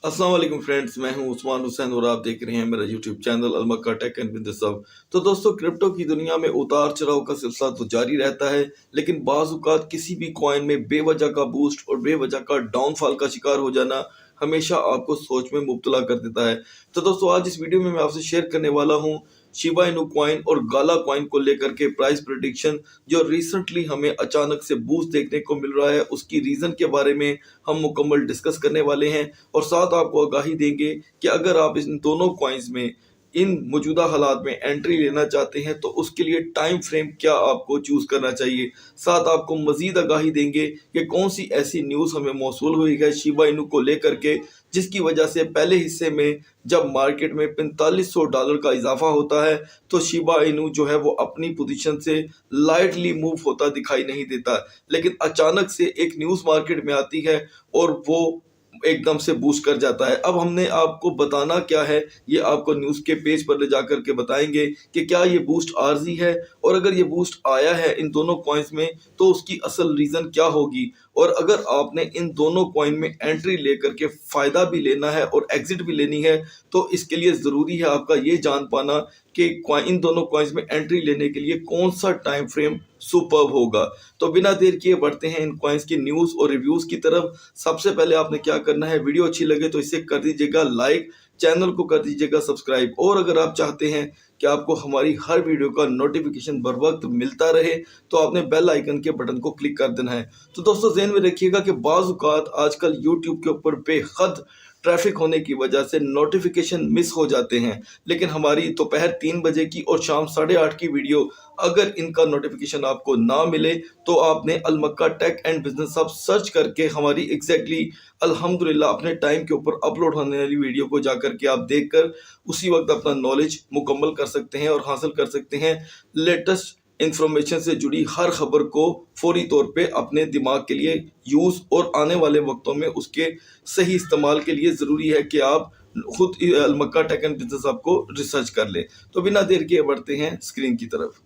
अस्सलाम वालेकुम फ्रेंड्स, मैं हूं उस्मान हुसैन और आप देख रहे हैं मेरा YouTube channel Almakka tech and business hub. तो दोस्तों, क्रिप्टो की दुनिया में उतार चढ़ाव का सिलसिला तो जारी रहता है, लेकिन बाज़ औक़ात किसी भी कॉइन में बेवजह का बूस्ट और बेवजह का डाउनफॉल का शिकार हो जाना हमेशा आपको सोच में मुब्तला कर देता है। तो दोस्तों, आज इस वीडियो में मैं आपसे शेयर करने वाला हूं शिबा इनू कॉइन और गाला कॉइन को लेकर के प्राइस प्रेडिक्शन, जो रिसेंटली हमें अचानक से बूस्ट देखने को मिल रहा है। उसकी रीजन के बारे में हम मुकम्मल डिस्कस करने वाले हैं और साथ आपको आगाही देंगे कि अगर आप इन दोनों कॉइन्स में इन मौजूदा हालात में एंट्री लेना चाहते हैं तो उसके लिए टाइम फ्रेम क्या आपको चूज करना चाहिए। साथ आपको मजीद आगाही देंगे कि कौन सी ऐसी न्यूज़ हमें मौसूल हुई है शिबा इनू को लेकर के, जिसकी वजह से पहले हिस्से में जब मार्केट में $4500 का इजाफा होता है तो शिबा इनू जो है वो अपनी पोजीशन से लाइटली मूव होता दिखाई नहीं देता, लेकिन अचानक से एक न्यूज़ मार्केट में आती है और वो एकदम से बूस्ट कर जाता है। अब हमने आपको बताना क्या है, ये आपको न्यूज़ के पेज पर ले जाकर के बताएंगे कि क्या ये बूस्ट आर्जी है, और अगर ये बूस्ट आया है इन दोनों कॉइन्स में तो उसकी असल रीज़न क्या होगी, और अगर आपने इन दोनों कॉइन में एंट्री लेकर के फ़ायदा भी लेना है और एग्जिट भी लेनी है तो इसके लिए ज़रूरी है आपका ये जान पाना कि इन दोनों कॉइन्स में एंट्री लेने के लिए कौन सा टाइम फ्रेम सुपर्ब होगा। तो बिना देर किए बढ़ते हैं इन कॉइन्स की न्यूज़ और रिव्यूज़ की तरफ। सबसे पहले आपने क्या करना है, वीडियो अच्छी लगे तो इसे कर दीजिएगा लाइक, चैनल को कर दीजिएगा सब्सक्राइब, और अगर आप चाहते हैं कि आपको हमारी हर वीडियो का नोटिफिकेशन बर वक्त मिलता रहे तो आपने बेल आइकन के बटन को क्लिक कर देना है। तो दोस्तों, ज़हन में रखिएगा कि बाज़ औक़ात आजकल यूट्यूब के ऊपर बेहद ट्रैफिक होने की वजह से नोटिफिकेशन मिस हो जाते हैं, लेकिन हमारी दोपहर 3 बजे की और शाम 8:30 की वीडियो अगर इनका नोटिफिकेशन आपको ना मिले तो आपने Almakka tech and business hub search करके हमारी एग्जैक्टली अल्हम्दुलिल्लाह अपने टाइम के ऊपर अपलोड होने वाली वीडियो को जाकर के आप देखकर उसी वक्त अपना नॉलेज मुकम्मल कर सकते हैं और हासिल कर सकते हैं। लेटेस्ट इंफॉर्मेशन से जुड़ी हर खबर को फौरी तौर पे अपने दिमाग के लिए यूज़ और आने वाले वक्तों में उसके सही इस्तेमाल के लिए ज़रूरी है कि आप खुद अलमक्का टेक एंड बिजनेस हब को रिसर्च कर ले। तो बिना देर किए बढ़ते हैं स्क्रीन की तरफ।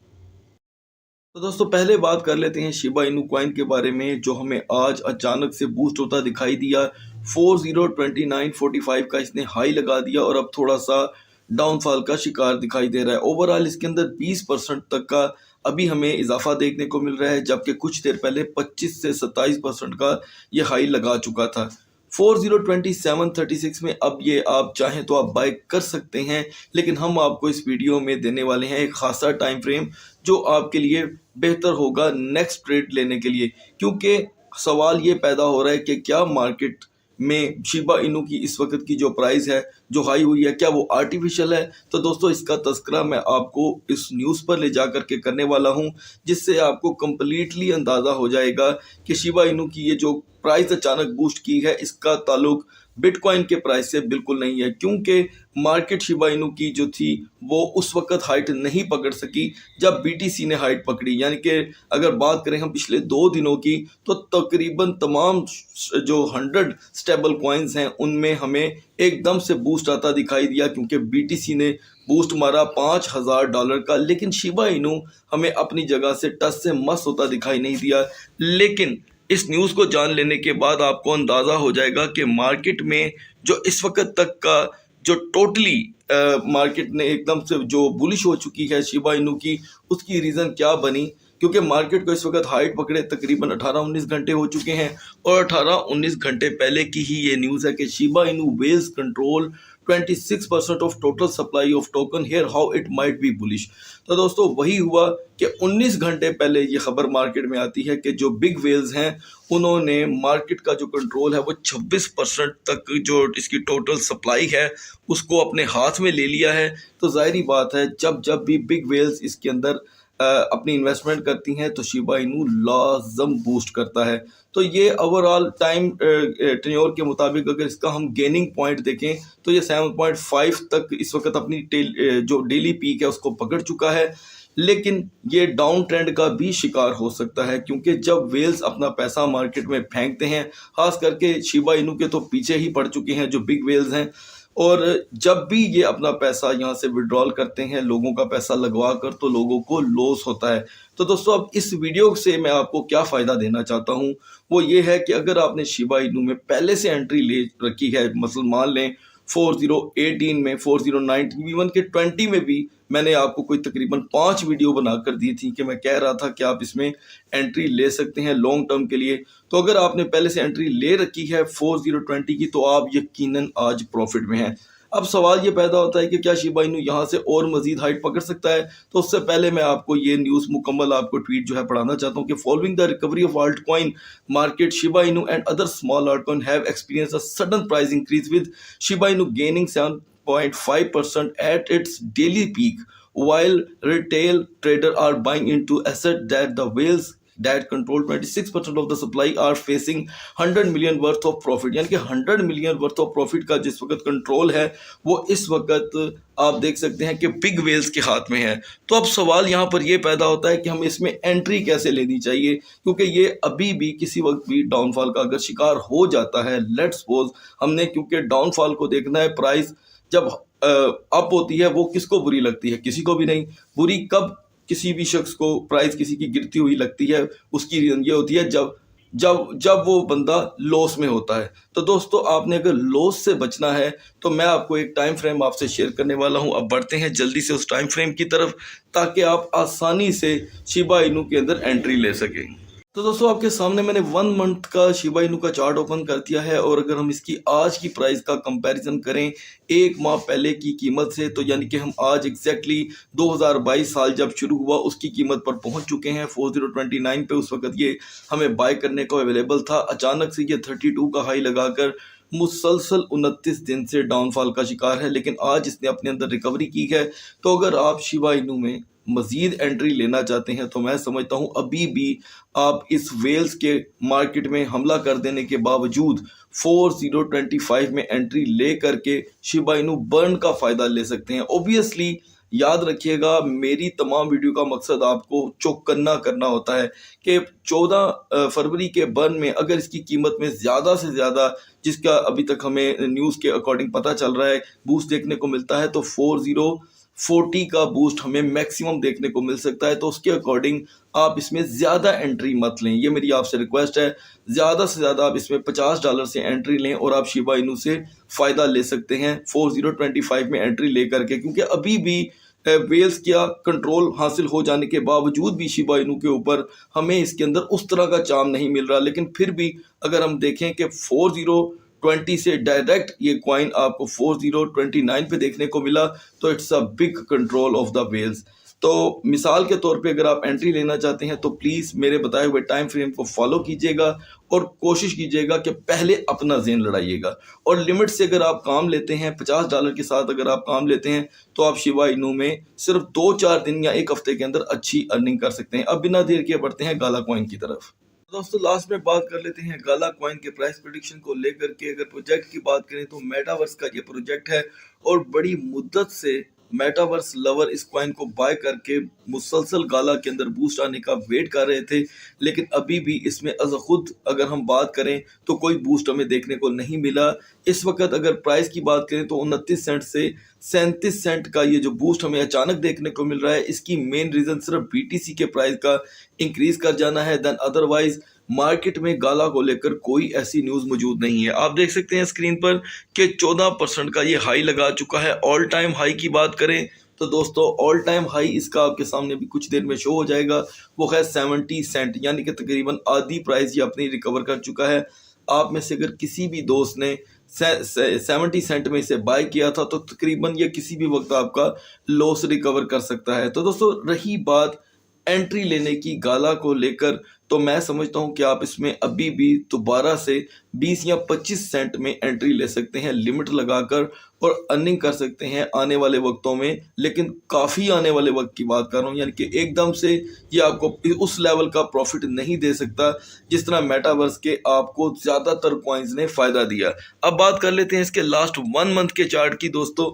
तो दोस्तों, पहले बात कर लेते हैं शिबा इनू कॉइन के बारे में, जो हमें आज अचानक से बूस्ट होता दिखाई दिया। 402945 का इसने हाई लगा दिया और अब थोड़ा सा डाउनफॉल का शिकार दिखाई दे रहा है। ओवरऑल इसके अंदर 20% तक का अभी हमें इजाफा देखने को मिल रहा है, जबकि कुछ देर पहले 25 से 27% का ये हाई लगा चुका था। 402736 में अब ये आप चाहें तो आप बाय कर सकते हैं, लेकिन हम आपको इस वीडियो में देने वाले हैं एक खासा टाइम फ्रेम जो आपके लिए बेहतर होगा नेक्स्ट ट्रेड लेने के लिए। क्योंकि सवाल ये पैदा हो रहा है कि क्या मार्केट में शिबा इनू की इस वक्त की जो प्राइस है, जो हाई हुई है, क्या वो आर्टिफिशियल है। तो दोस्तों, इसका तस्करा मैं आपको इस न्यूज़ पर ले जा करके करने वाला हूं, जिससे आपको कंप्लीटली अंदाज़ा हो जाएगा कि शिबा इनू की ये जो प्राइस अचानक बूस्ट की है इसका ताल्लुक बिटकॉइन के प्राइस से बिल्कुल नहीं है। क्योंकि मार्केट शिबा इनू की जो थी वो उस वक्त हाइट नहीं पकड़ सकी जब बीटीसी ने हाइट पकड़ी। यानी कि अगर बात करें हम पिछले 2 दिनों की तो तकरीबन तमाम जो 100 स्टेबल कॉइन्स हैं उनमें हमें एकदम से बूस्ट आता दिखाई दिया, क्योंकि बीटीसी ने बूस्ट मारा $5000 का, लेकिन शिबा इनू हमें अपनी जगह से टस से मस होता दिखाई नहीं दिया। लेकिन इस न्यूज़ को जान लेने के बाद आपको अंदाज़ा हो जाएगा कि मार्केट में जो इस वक्त तक का जो टोटली मार्केट ने एकदम से जो बुलिश हो चुकी है शिबा इनू की, उसकी रीज़न क्या बनी। क्योंकि मार्केट को इस वक्त हाइट पकड़े तकरीबन 18-19 घंटे हो चुके हैं, और 18-19 घंटे पहले की ही ये न्यूज़ है कि Shiba Inu whales control 26% of total supply of token here how it might be bullish. तो दोस्तों, वही हुआ कि 19 घंटे पहले ये खबर मार्केट में आती है कि जो बिग वेल्स हैं उन्होंने मार्केट का जो कंट्रोल है वो 26% तक जो इसकी टोटल सप्लाई है उसको अपने हाथ में ले लिया है। तो ज़ाहिरी बात है, जब जब भी बिग वेल्स इसके अंदर अपनी इन्वेस्टमेंट करती हैं तो शिबा इनू लाजम बूस्ट करता है। तो ये ओवरऑल टाइम टेन्योर के मुताबिक अगर इसका हम गेनिंग पॉइंट देखें तो ये 7.5 तक इस वक्त अपनी जो डेली पीक है उसको पकड़ चुका है। लेकिन ये डाउन ट्रेंड का भी शिकार हो सकता है, क्योंकि जब वेल्स अपना पैसा मार्केट में फेंकते हैं, खास करके शिबा इनू के तो पीछे ही पड़ चुके हैं जो बिग वेल्स हैं, और जब भी ये अपना पैसा यहाँ से विड्रॉल करते हैं लोगों का पैसा लगवा कर, तो लोगों को लॉस होता है। तो दोस्तों अब इस वीडियो से मैं आपको क्या फ़ायदा देना चाहता हूँ, वो ये है कि अगर आपने शिबा इनू में पहले से एंट्री ले रखी है, मतलब मान लें 4018 में, 4019, इवन के 20 में भी मैंने आपको कोई तकरीबन 5 वीडियो बनाकर दी थी कि मैं कह रहा था कि आप इसमें एंट्री ले सकते हैं लॉन्ग टर्म के लिए। तो अगर आपने पहले से एंट्री ले रखी है 4020 की, तो आप यकीनन आज प्रॉफिट में हैं। अब सवाल ये पैदा होता है कि क्या शिबा इनू यहाँ से और मजीद हाइट पकड़ सकता है। तो उससे पहले मैं आपको ये न्यूज़ मुकम्मल आपको ट्वीट जो है पढ़ाना चाहता हूँ कि following the recovery of alt coin market, Shiba Inu and other small alt coin have experience a sudden price increase with Shiba Inu gaining 7.5% at its daily peak, while retail traders are buying into asset that the whales that control 26% of the supply are facing 100 million worth of profit। यानी कि 100 million worth of profit का जिस वक्त control है वो इस वक्त आप देख सकते हैं कि बिग वेल्स के हाथ में है। तो अब सवाल यहाँ पर ये पैदा होता है कि हमें इसमें एंट्री कैसे लेनी चाहिए, क्योंकि ये अभी भी किसी वक्त भी डाउनफॉल का अगर शिकार हो जाता है, लेट्स सपोज हमने, क्योंकि डाउनफॉल को देखना है, प्राइस जब अप होती है वो किसको बुरी लगती है, किसी को भी नहीं। बुरी कब किसी भी शख्स को प्राइस किसी की गिरती हुई लगती है, उसकी रीजन ये होती है जब जब जब वो बंदा लॉस में होता है। तो दोस्तों आपने अगर लॉस से बचना है तो मैं आपको एक टाइम फ्रेम आपसे शेयर करने वाला हूं। अब बढ़ते हैं जल्दी से उस टाइम फ्रेम की तरफ ताकि आप आसानी से शिबा इनू के अंदर एंट्री ले सकें। तो दोस्तों आपके सामने मैंने 1 मंथ का शिबा इनू का चार्ट ओपन कर दिया है, और अगर हम इसकी आज की प्राइस का कंपैरिजन करें 1 माह पहले की कीमत से, तो यानी कि हम आज एग्जैक्टली 2022 साल जब शुरू हुआ उसकी कीमत पर पहुंच चुके हैं 4029 पे। उस वक्त ये हमें बाय करने को अवेलेबल था। अचानक से ये 32 का हाई लगाकर मुसलसल 29 दिन से डाउनफॉल का शिकार है, लेकिन आज इसने अपने अंदर रिकवरी की है। तो अगर आप शिबा इनू में मजीद एंट्री लेना चाहते हैं तो मैं समझता हूं अभी भी आप इस वेल्स के मार्केट में हमला कर देने के बावजूद 4025 में एंट्री ले करके शिबा इनू बर्न का फ़ायदा ले सकते हैं। ऑब्वियसली याद रखिएगा, मेरी तमाम वीडियो का मकसद आपको चौकन्ना करना होता है कि 14 फरवरी के बर्न में अगर इसकी कीमत में ज़्यादा से ज़्यादा, जिसका अभी तक हमें न्यूज़ के अकॉर्डिंग पता चल रहा है, बूस्ट देखने को मिलता है, तो 4040 का बूस्ट हमें मैक्सिमम देखने को मिल सकता है। तो उसके अकॉर्डिंग आप इसमें ज़्यादा एंट्री मत लें, ये मेरी आपसे रिक्वेस्ट है। ज़्यादा से ज़्यादा आप इसमें $50 से एंट्री लें और आप शिबा इनू से फ़ायदा ले सकते हैं 4025 में एंट्री ले करके, क्योंकि अभी भी वेल्स का कंट्रोल हासिल हो जाने के बावजूद भी शिबा इनू के ऊपर हमें इसके अंदर उस तरह का चार्म नहीं मिल रहा। लेकिन फिर भी अगर हम देखें कि 4020 से डायरेक्ट ये कॉइन आपको 4029 पे देखने को मिला, तो it's a big control of the whales. तो मिसाल के तौर पे अगर आप एंट्री लेना चाहते हैं तो प्लीज़ मेरे बताए हुए टाइम फ्रेम को फॉलो कीजिएगा और कोशिश कीजिएगा कि पहले अपना ज़ेन लड़ाइएगा। और लिमिट से अगर आप काम लेते हैं, $50 के साथ अगर आप काम लेते हैं, तो आप शिबा इनू में सिर्फ 2-4 दिन या 1 हफ्ते के अंदर अच्छी अर्निंग कर सकते हैं। अब बिना देर के बढ़ते हैं गाला कॉइन की तरफ। दोस्तों लास्ट में बात कर लेते हैं गाला कॉइन के प्राइस प्रेडिक्शन को लेकर के। अगर प्रोजेक्ट की बात करें तो मेटावर्स का ये प्रोजेक्ट है और बड़ी मुद्दत से मेटावर्स लवर इस कॉइन को बाय करके मुसलसल गाला के अंदर बूस्ट आने का वेट कर रहे थे, लेकिन अभी भी इसमें खुद अगर हम बात करें तो कोई बूस्ट हमें देखने को नहीं मिला। इस वक्त अगर प्राइस की बात करें तो 29 सेंट से 37 सेंट का ये जो बूस्ट हमें अचानक देखने को मिल रहा है, इसकी मेन रीज़न सिर्फ BTC के प्राइस का इंक्रीज कर जाना है। देन अदरवाइज मार्केट में गाला को लेकर कोई ऐसी न्यूज़ मौजूद नहीं है। आप देख सकते हैं स्क्रीन पर कि 14% का ये हाई लगा चुका है। ऑल टाइम हाई की बात करें तो दोस्तों ऑल टाइम हाई इसका आपके सामने भी कुछ देर में शो हो जाएगा, वो है 70 सेंट, यानी कि तकरीबन आधी प्राइस ये अपनी रिकवर कर चुका है। आप में से अगर किसी भी दोस्त ने 70 सेंट में इसे बाय किया था तो तकरीबन ये किसी भी वक्त आपका लॉस रिकवर कर सकता है। तो दोस्तों रही बात एंट्री लेने की गाला को लेकर, तो मैं समझता हूं कि आप इसमें अभी भी दोबारा से 20 या 25 सेंट में एंट्री ले सकते हैं लिमिट लगाकर और अर्निंग कर सकते हैं आने वाले वक्तों में। लेकिन काफ़ी आने वाले वक्त की बात कर रहा हूँ, यानी कि एकदम से ये आपको उस लेवल का प्रॉफिट नहीं दे सकता जिस तरह मेटावर्स के आपको ज़्यादातर कॉइन्स ने फ़ायदा दिया। अब बात कर लेते हैं इसके लास्ट 1 मंथ के चार्ट की दोस्तों।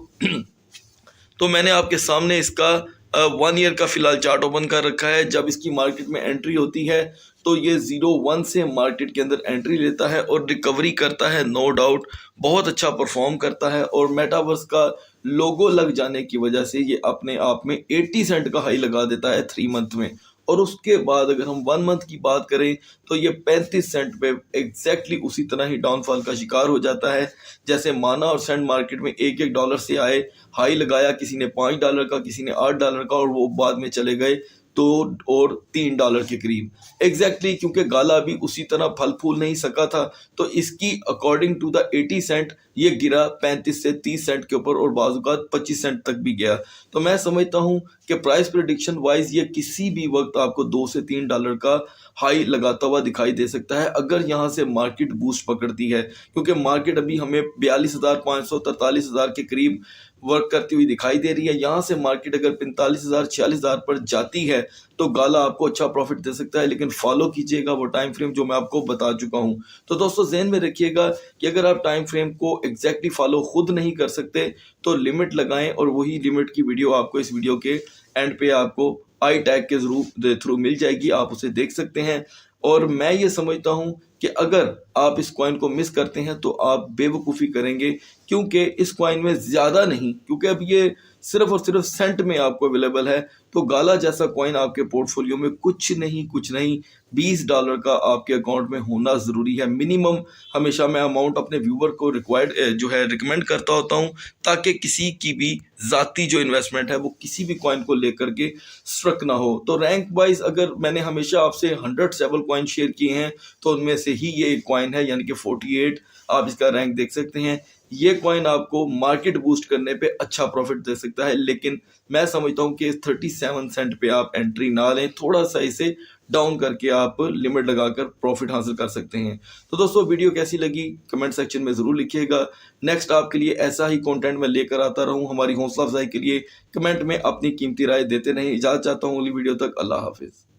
तो मैंने आपके सामने इसका 1 ईयर का फिलहाल चार्ट ओपन कर रखा है। जब इसकी मार्केट में एंट्री होती है तो ये 0-1 से मार्केट के अंदर एंट्री लेता है और रिकवरी करता है, नो डाउट बहुत अच्छा परफॉर्म करता है। और मेटावर्स का लोगो लग जाने की वजह से ये अपने आप में 80 सेंट का हाई लगा देता है 3 मंथ में। और उसके बाद अगर हम 1 मंथ की बात करें तो ये 35 सेंट पे एग्जैक्टली उसी तरह ही डाउनफॉल का शिकार हो जाता है। जैसे माना और सेंट मार्केट में $1 से आए, हाई लगाया किसी ने $5 का, किसी ने $8 का, और वो बाद में चले गए $2 और $3 के करीब एग्जैक्टली क्योंकि गाला भी उसी तरह फल फूल नहीं सका था। तो इसकी अकॉर्डिंग टू द 80 सेंट ये गिरा 35 से 30 सेंट के ऊपर और बाजुकात 25 सेंट तक भी गया। तो मैं समझता हूँ कि प्राइस प्रेडिक्शन वाइज ये किसी भी वक्त आपको $2 से $3 का हाई लगाता हुआ दिखाई दे सकता है अगर यहाँ से मार्केट बूस्ट पकड़ती है, क्योंकि मार्केट अभी हमें 42,500 43,000 के करीब वर्क करती हुई दिखाई दे रही है। यहाँ से मार्केट अगर 45,000 46,000 पर जाती है तो गाला आपको अच्छा प्रॉफिट दे सकता है, लेकिन फॉलो कीजिएगा वो टाइम फ्रेम जो मैं आपको बता चुका हूँ। तो दोस्तों ज़हन में रखिएगा कि अगर आप टाइम फ्रेम को एग्जैक्टली फॉलो खुद नहीं कर सकते तो लिमिट लगाएं, और वही लिमिट की वीडियो आपको इस वीडियो के एंड पे आपको आई टैग के थ्रू मिल जाएगी, आप उसे देख सकते हैं। और मैं ये समझता हूँ कि अगर आप इस कॉइन को मिस करते हैं तो आप बेवकूफ़ी करेंगे, क्योंकि इस कॉइन में ज़्यादा नहीं, क्योंकि अब ये सिर्फ और सिर्फ सेंट में आपको अवेलेबल है। तो गाला जैसा कॉइन आपके पोर्टफोलियो में कुछ नहीं $20 का आपके अकाउंट में होना ज़रूरी है मिनिमम। हमेशा मैं अमाउंट अपने व्यूवर को रिकमेंड करता होता हूँ, ताकि किसी की भी ज़ाती जो इन्वेस्टमेंट है वो किसी भी कॉइन को लेकर के स्ट्रक ना हो। तो रैंक वाइज अगर मैंने हमेशा आपसे 100 स्टेबल कॉइन शेयर किए हैं तो उनमें से ही ये एक कॉइन है, यानी कि 48 आप इसका रैंक देख सकते हैं। ये कॉइन आपको मार्केट बूस्ट करने पे अच्छा प्रॉफिट दे सकता है, लेकिन मैं समझता हूँ कि 37 सेंट पे आप एंट्री ना लें, थोड़ा सा इसे डाउन करके आप लिमिट लगाकर प्रॉफिट हासिल कर सकते हैं। तो दोस्तों वीडियो कैसी लगी कमेंट सेक्शन में ज़रूर लिखिएगा। नेक्स्ट आपके लिए ऐसा ही कंटेंट मैं लेकर आता रहूँ, हमारी हौसला अफजाई के लिए कमेंट में अपनी कीमती राय देते रहें। इजाज़त चाहता हूँ अगली वीडियो तक, अल्लाह हाफिज़।